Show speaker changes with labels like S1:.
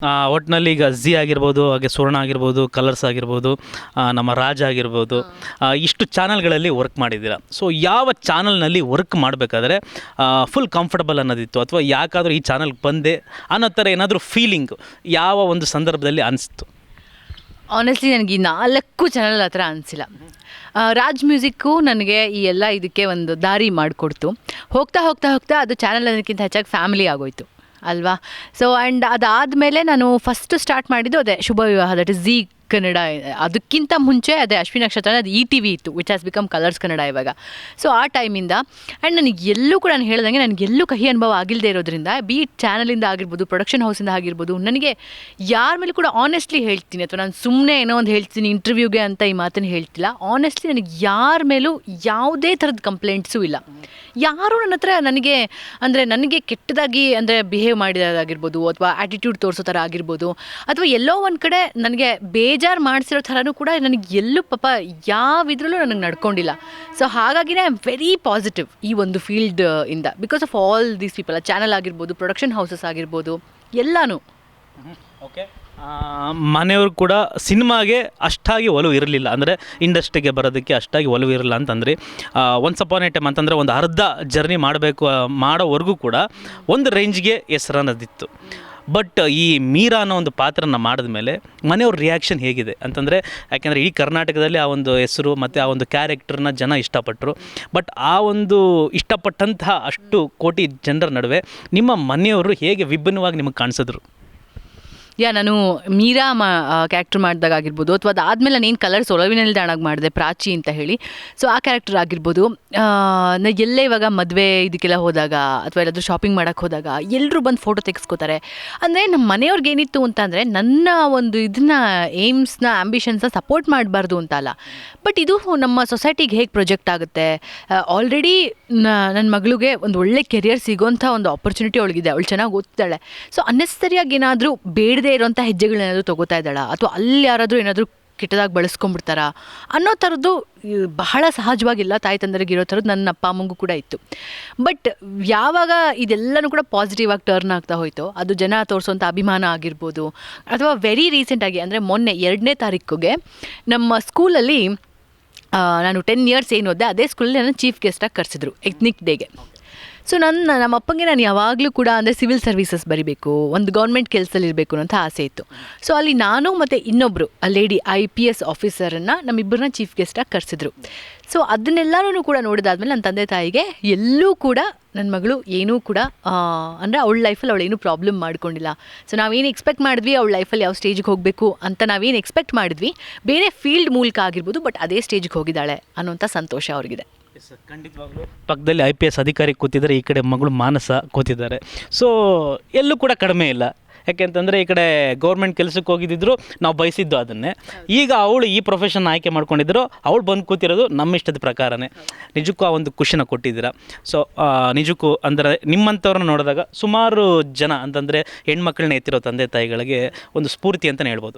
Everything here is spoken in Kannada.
S1: ಒಟ್ಟಿನಲ್ಲಿ ಈಗ ಝೀ ಆಗಿರ್ಬೋದು, ಹಾಗೆ ಸುವರ್ಣ ಆಗಿರ್ಬೋದು, ಕಲರ್ಸ್ ಆಗಿರ್ಬೋದು, ನಮ್ಮ ರಾಜ ಆಗಿರ್ಬೋದು, ಇಷ್ಟು ಚಾನಲ್ಗಳಲ್ಲಿ ವರ್ಕ್ ಮಾಡಿದ್ದೀರಾ. ಸೊ ಯಾವ ಚಾನಲ್ನಲ್ಲಿ ವರ್ಕ್ ಮಾಡಬೇಕಾದ್ರೆ ಫುಲ್ ಕಂಫರ್ಟಬಲ್ ಅನ್ನೋದಿತ್ತು, ಅಥವಾ ಯಾಕಾದರೂ ಈ ಚಾನಲ್ಗೆ ಬಂದೆ ಅನ್ನೋ ಥರ ಏನಾದರೂ ಫೀಲಿಂಗ್ ಯಾವ ಒಂದು ಸಂದರ್ಭದಲ್ಲಿ ಅನಿಸ್ತು?
S2: ಆನೆಸ್ಟ್ಲಿ ನನಗೆ ಈ 4 ಚಾನಲ್ ಆ ಥರ ಅನಿಸಿಲ್ಲ. ರಾಜ್ ಮ್ಯೂಸಿಕ್ಕು ನನಗೆ ಈ ಎಲ್ಲ ಇದಕ್ಕೆ ಒಂದು ದಾರಿ ಮಾಡಿಕೊಡ್ತು. ಹೋಗ್ತಾ ಹೋಗ್ತಾ ಹೋಗ್ತಾ ಅದು ಚಾನಲ್ ಅನ್ನೋದಕ್ಕಿಂತ ಹೆಚ್ಚಾಗಿ ಫ್ಯಾಮಿಲಿ ಆಗೋಯ್ತು ಅಲ್ವಾ. ಸೊ ಆ್ಯಂಡ್ ಅದಾದಮೇಲೆ ನಾನು ಫಸ್ಟ್ ಸ್ಟಾರ್ಟ್ ಮಾಡಿದ್ದು ಅದೇ ಶುಭ ವಿವಾಹ, ದಟ್ ಇಸ್ ಝೀ ಕನ್ನಡ. ಅದಕ್ಕಿಂತ ಮುಂಚೆ ಅದೇ ಅಶ್ವಿನಿ ನಕ್ಷತ್ರ ಅದು ETV ಇತ್ತು, which has become colours Kannada ಇವಾಗ. ಸೊ ಆ ಟೈಮಿಂದ ಆ್ಯಂಡ್ ನನಗೆ ಎಲ್ಲೂ ಕೂಡ ನಾನು ಹೇಳ್ದಂಗೆ ನನಗೆಲ್ಲೂ ಕಹಿ ಅನುಭವ ಆಗಿಲ್ಲದೆ ಇರೋದ್ರಿಂದ, ಬಿ ಚಾನಲಿಂದ ಆಗಿರ್ಬೋದು, ಪ್ರೊಡಕ್ಷನ್ ಹೌಸಿಂದ ಆಗಿರ್ಬೋದು, ನನಗೆ ಯಾರ ಮೇಲೆ ಕೂಡ ಆನೆಸ್ಟ್ಲಿ ಹೇಳ್ತೀನಿ, ಅಥವಾ ನಾನು ಸುಮ್ಮನೆ ಏನೋ ಒಂದು ಹೇಳ್ತೀನಿ ಇಂಟರ್ವ್ಯೂಗೆ ಅಂತ ಈ ಮಾತನ್ನು ಹೇಳ್ತಿಲ್ಲ. ಆನೆಸ್ಟ್ಲಿ ನನಗೆ ಯಾರ ಮೇಲೂ ಯಾವುದೇ ಥರದ ಕಂಪ್ಲೇಂಟ್ಸೂ ಇಲ್ಲ. ಯಾರೂ ನನ್ನ ಹತ್ರ ನನಗೆ ಕೆಟ್ಟದಾಗಿ ಅಂದರೆ ಬಿಹೇವ್ ಮಾಡಿರೋದಾಗಿರ್ಬೋದು, ಅಥವಾ ಆ್ಯಟಿಟ್ಯೂಡ್ ತೋರಿಸೋ ಥರ ಆಗಿರ್ಬೋದು, ಅಥವಾ ಎಲ್ಲೋ ಒಂದು ಕಡೆ ನನಗೆ ಬೇಜಾರು ಮಾಡಿಸಿರೋ ಥರನೂ ಕೂಡ ನನಗೆ ಎಲ್ಲೂ ಪಾಪ ಯಾವಿದ್ರಲ್ಲೂ ನನಗೆ ನಡ್ಕೊಂಡಿಲ್ಲ. ಸೊ ಹಾಗಾಗಿನೇ ಐ ಆಮ್ ವೆರಿ ಪಾಸಿಟಿವ್ ಈ ಒಂದು ಫೀಲ್ಡ್ ಇಂದ, because of all these people. Channel ಆಗಿರ್ಬೋದು, ಪ್ರೊಡಕ್ಷನ್ ಹೌಸಸ್ ಆಗಿರ್ಬೋದು, ಎಲ್ಲನೂ.
S1: ಓಕೆ, ಮನೆಯವರು ಕೂಡ ಸಿನಿಮಾಗೆ ಅಷ್ಟಾಗಿ ಒಲವು ಇರಲಿಲ್ಲ, ಅಂದರೆ ಇಂಡಸ್ಟ್ರಿಗೆ ಬರೋದಕ್ಕೆ ಅಷ್ಟಾಗಿ ಒಲವು ಇರಲಿಲ್ಲ ಅಂತಂದರೆ, ಒನ್ಸ್ ಅಪಾನ್ ಎ ಟೈಮ್ ಅಂತಂದರೆ ಒಂದು ಅರ್ಧ ಜರ್ನಿ ಮಾಡೋವರೆಗೂ ಕೂಡ ಒಂದು ರೇಂಜ್ಗೆ ಹೆಸರನ್ನೋದಿತ್ತು. ಬಟ್ ಈ ಮೀರಾ ಅನ್ನೋ ಒಂದು ಪಾತ್ರನ ಮಾಡಿದ ಮೇಲೆ ಮನೆಯವ್ರ ರಿಯಾಕ್ಷನ್ ಹೇಗಿದೆ ಅಂತಂದರೆ, ಯಾಕೆಂದರೆ ಇಡೀ ಕರ್ನಾಟಕದಲ್ಲಿ ಆ ಒಂದು ಹೆಸರು ಮತ್ತು ಆ ಒಂದು ಕ್ಯಾರೆಕ್ಟರ್ನ ಜನ ಇಷ್ಟಪಟ್ಟರು. ಬಟ್ ಆ ಒಂದು ಇಷ್ಟಪಟ್ಟಂತಹ ಅಷ್ಟು ಕೋಟಿ ಜನರ ನಡುವೆ ನಿಮ್ಮ ಮನೆಯವರು ಹೇಗೆ ವಿಭಿನ್ನವಾಗಿ ನಿಮಗೆ ಕಾಣಿಸಿದ್ರು?
S2: ನಾನು ಮೀರಾ ಕ್ಯಾರೆಕ್ಟರ್ ಮಾಡಿದಾಗಿರ್ಬೋದು, ಅಥವಾ ಅದಾದಮೇಲೆ ನಾನೇನು ಕಲರ್ಸ್ ಒಲವಿನಲ್ಲಿ ದಾಣಾಗಿ ಮಾಡಿದೆ ಪ್ರಾಚಿ ಅಂತ ಹೇಳಿ. ಸೊ ಆ ಕ್ಯಾರೆಕ್ಟರ್ ಆಗಿರ್ಬೋದು, ನಾ ಎಲ್ಲೇ ಇವಾಗ ಮದುವೆ ಇದಕ್ಕೆಲ್ಲ ಹೋದಾಗ, ಅಥವಾ ಎಲ್ಲಾದರೂ ಶಾಪಿಂಗ್ ಮಾಡೋಕ್ಕೆ ಹೋದಾಗ ಎಲ್ಲರೂ ಬಂದು ಫೋಟೋ ತೆಗೆಸ್ಕೋತಾರೆ. ಅಂದರೆ ನಮ್ಮ ಮನೆಯವ್ರಿಗೆ ಏನಿತ್ತು ಅಂತಂದರೆ, ನನ್ನ ಒಂದು ಇದನ್ನ ಏಮ್ಸ್ನ ಆ್ಯಂಬಿಷನ್ಸ್ನ ಸಪೋರ್ಟ್ ಮಾಡಬಾರ್ದು ಅಂತ ಅಲ್ಲ, ಬಟ್ ಇದು ನಮ್ಮ ಸೊಸೈಟಿಗೆ ಹೇಗೆ ಪ್ರೊಜೆಕ್ಟ್ ಆಗುತ್ತೆ. ಆಲ್ರೆಡಿ ನನ್ನ ಮಗಳಿಗೆ ಒಂದು ಒಳ್ಳೆ ಕೆರಿಯರ್ ಸಿಗೋಂಥ ಒಂದು ಆಪರ್ಚುನಿಟಿ ಅವಳಿಗಿದೆ, ಅವಳು ಚೆನ್ನಾಗಿ ಓದ್ತಾಳೆ. ಸೊ ಅನ್ನೆಸರಿಯಾಗಿ ಏನಾದರೂ ಬೇಡದೇ ಇರೋಂಥ ಹೆಜ್ಜೆಗಳೇನಾದರೂ ತೊಗೋತಾ ಇದ್ದಾಳ, ಅಥವಾ ಅಲ್ಲಿ ಯಾರಾದರೂ ಏನಾದರೂ ಕೆಟ್ಟದಾಗಿ ಬಳಸ್ಕೊಂಡ್ಬಿಡ್ತಾರಾ ಅನ್ನೋ ಥರದ್ದು ಬಹಳ ಸಹಜವಾಗಿಲ್ಲ, ತಾಯಿ ತಂದರಿಗೆ ಇರೋ ಥರದ್ದು ನನ್ನ ಅಪ್ಪ ಅಮ್ಮಂಗೂ ಕೂಡ ಇತ್ತು. ಬಟ್ ಯಾವಾಗ ಇದೆಲ್ಲನೂ ಕೂಡ ಪಾಸಿಟಿವ್ ಆಗಿ ಟರ್ನ್ ಆಗ್ತಾ ಹೋಯಿತು, ಅದು ಜನ ತೋರಿಸೋಂಥ ಅಭಿಮಾನ ಆಗಿರ್ಬೋದು, ಅಥವಾ ವೆರಿ ರೀಸೆಂಟಾಗಿ ಅಂದರೆ ಮೊನ್ನೆ 2ನೇ ತಾರೀಕಿಗೆ ನಮ್ಮ ಸ್ಕೂಲಲ್ಲಿ, ನಾನು 10 ಇಯರ್ಸ್ ಏನು ಓದಿದೆ ಅದೇ ಸ್ಕೂಲಲ್ಲಿ ನನ್ನ ಚೀಫ್ ಗೆಸ್ಟಾಗಿ ಕರೆಸಿದ್ರು ಎತ್ನಿಕ್ ಡೇಗೆ. ಸೊ ನಮ್ಮ ಅಪ್ಪಂಗೆ ನಾನು ಯಾವಾಗಲೂ ಕೂಡ ಅಂದರೆ ಸಿವಿಲ್ ಸರ್ವೀಸಸ್ ಬರೀಬೇಕು, ಒಂದು ಗೌರ್ಮೆಂಟ್ ಕೆಲಸದಲ್ಲಿರಬೇಕು ಅಂತ ಆಸೆ ಇತ್ತು. ಸೊ ಅಲ್ಲಿ ನಾನು ಮತ್ತು ಇನ್ನೊಬ್ಬರು ಲೇಡಿ IPS ಆಫೀಸರನ್ನು ನಮ್ಮಿಬ್ಬರನ್ನ ಚೀಫ್ ಗೆಸ್ಟಾಗಿ ಕರೆಸಿದ್ರು. ಸೊ ಅದನ್ನೆಲ್ಲನೂ ಕೂಡ ನೋಡಿದಾದ್ಮೇಲೆ ನನ್ನ ತಂದೆ ತಾಯಿಗೆ ಎಲ್ಲೂ ಕೂಡ ನನ್ನ ಮಗಳು ಏನೂ ಕೂಡ ಅಂದರೆ ಅವಳ ಲೈಫಲ್ಲಿ ಅವಳು ಏನೂ ಪ್ರಾಬ್ಲಮ್ ಮಾಡ್ಕೊಂಡಿಲ್ಲ. ಸೊ ನಾವೇನು ಎಕ್ಸ್ಪೆಕ್ಟ್ ಮಾಡಿದ್ವಿ, ಅವಳ ಲೈಫಲ್ಲಿ ಯಾವ ಸ್ಟೇಜಿಗೆ ಹೋಗಬೇಕು ಅಂತ ನಾವೇನು ಎಕ್ಸ್ಪೆಕ್ಟ್ ಮಾಡಿದ್ವಿ, ಬೇರೆ ಫೀಲ್ಡ್ ಮೂಲಕ ಆಗಿರ್ಬೋದು, ಬಟ್ ಅದೇ ಸ್ಟೇಜಿಗೆ ಹೋಗಿದ್ದಾಳೆ ಅನ್ನೋಂಥ ಸಂತೋಷ ಅವ್ರಿಗಿದೆ.
S1: ಖಂಡಿತವಾಗ್ಲೂ ಪಕ್ಕದಲ್ಲಿ IPS ಅಧಿಕಾರಿ ಕೂತಿದ್ದಾರೆ, ಈ ಕಡೆ ಮಗಳು ಮಾನಸ ಕೂತಿದ್ದಾರೆ. ಸೊ ಎಲ್ಲೂ ಕೂಡ ಕಡಿಮೆ ಇಲ್ಲ. ಯಾಕೆಂತಂದರೆ ಈ ಕಡೆ ಗೌರ್ಮೆಂಟ್ ಕೆಲಸಕ್ಕೆ ಹೋಗಿದ್ದಿದ್ರು, ನಾವು ಬಯಸಿದ್ದು ಅದನ್ನೇ. ಈಗ ಅವಳು ಈ ಪ್ರೊಫೆಷನ್ ಆಯ್ಕೆ ಮಾಡ್ಕೊಂಡಿದ್ರು, ಅವಳು ಬಂದು ಕೂತಿರೋದು ನಮ್ಮ ಇಷ್ಟದ ಪ್ರಕಾರನೇ. ನಿಜಕ್ಕೂ ಆ ಒಂದು ಖುಷಿನ ಕೊಟ್ಟಿದ್ದೀರಾ. ಸೊ ನಿಜಕ್ಕೂ ಅಂದರೆ ನಿಮ್ಮಂಥವ್ರನ್ನ ನೋಡಿದಾಗ ಸುಮಾರು ಜನ ಅಂತಂದರೆ ಹೆಣ್ಮಕ್ಳನ್ನ ಎತ್ತಿರೋ ತಂದೆ ತಾಯಿಗಳಿಗೆ ಒಂದು ಸ್ಫೂರ್ತಿ ಅಂತಲೇ ಹೇಳ್ಬೋದು.